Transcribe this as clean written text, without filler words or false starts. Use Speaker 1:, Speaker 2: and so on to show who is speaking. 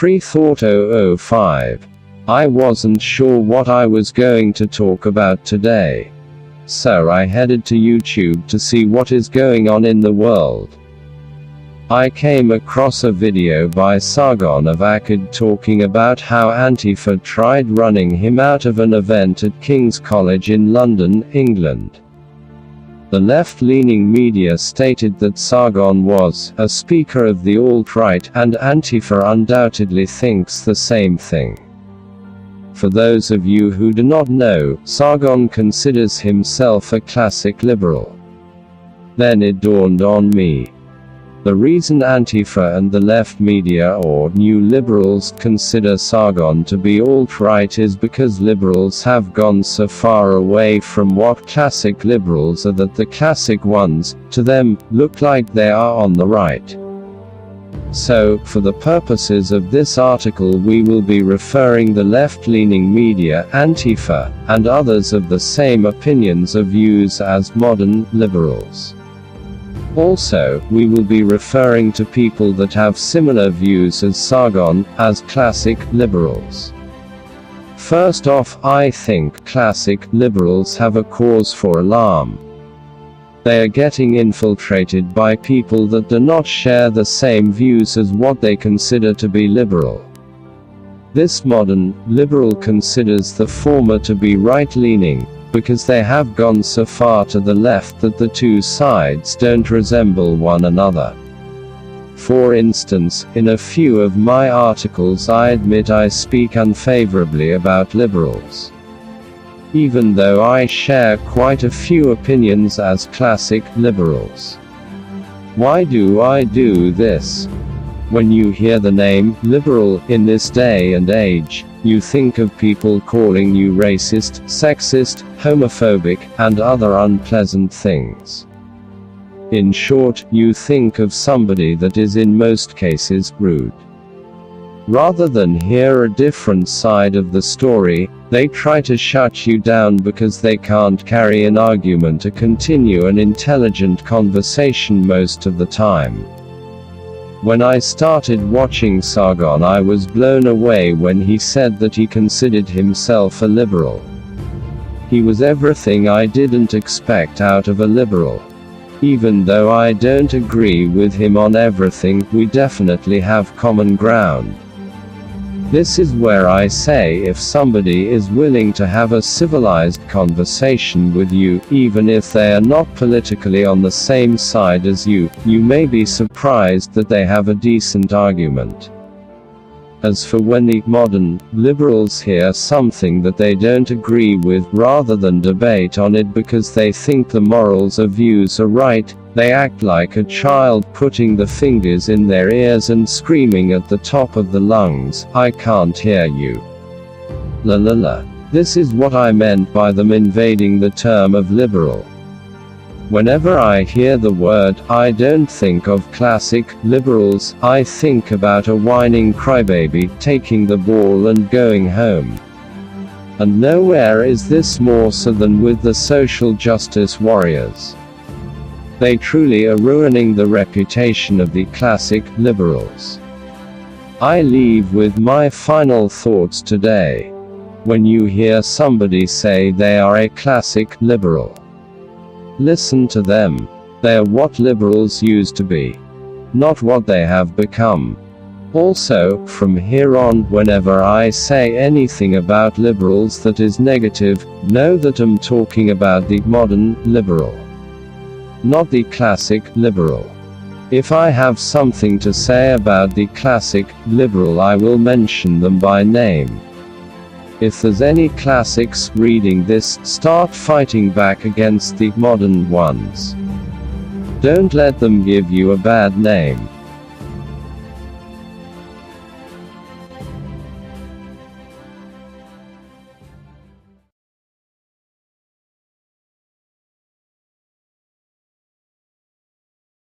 Speaker 1: Freethought 005. I wasn't sure what I was going to talk about today. So I headed to YouTube to see what is going on in the world. I came across a video by Sargon of Akkad talking about how Antifa tried running him out of an event at King's College in London, England. The left-leaning media stated that Sargon was a speaker of the alt-right, and Antifa undoubtedly thinks the same thing. For those of you who do not know, Sargon considers himself a classic liberal. Then it dawned on me. The reason Antifa and the left media or new liberals consider Sargon to be alt-right is because liberals have gone so far away from what classic liberals are that the classic ones, to them, look like they are on the right. So, for the purposes of this article we will be referring the left-leaning media, Antifa, and others of the same opinions or views as modern liberals. Also, we will be referring to people that have similar views as Sargon, as classic liberals. First off, I think classic liberals have a cause for alarm. They are getting infiltrated by people that do not share the same views as what they consider to be liberal. This modern liberal considers the former to be right-leaning, because they have gone so far to the left that the two sides don't resemble one another. For instance, in a few of my articles I admit I speak unfavorably about liberals. Even though I share quite a few opinions as classic liberals. Why do I do this? When you hear the name liberal in this day and age, you think of people calling you racist, sexist, homophobic, and other unpleasant things. In short, you think of somebody that is in most cases rude. Rather than hear a different side of the story, they try to shut you down because they can't carry an argument or continue an intelligent conversation most of the time. When I started watching Sargon, I was blown away when he said that he considered himself a liberal. He was everything I didn't expect out of a liberal. Even though I don't agree with him on everything, we definitely have common ground. This is where I say if somebody is willing to have a civilized conversation with you, even if they are not politically on the same side as you, you may be surprised that they have a decent argument. As for when the modern liberals hear something that they don't agree with, rather than debate on it because they think the morals or views are right, they act like a child putting the fingers in their ears and screaming at the top of the lungs, "I can't hear you." La la la. This is what I meant by them invading the term of liberal. Whenever I hear the word, I don't think of classic liberals, I think about a whining crybaby taking the ball and going home. And nowhere is this more so than with the social justice warriors. They truly are ruining the reputation of the classic liberals. I leave with my final thoughts today. When you hear somebody say they are a classic liberal, listen to them. They are what liberals used to be, not what they have become. Also, from here on, whenever I say anything about liberals that is negative, know that I'm talking about the modern liberal, not the classic liberal. If I have something to say about the classic liberal, I will mention them by name. If there's any classics reading this, start fighting back against the modern ones. Don't let them give you a bad name.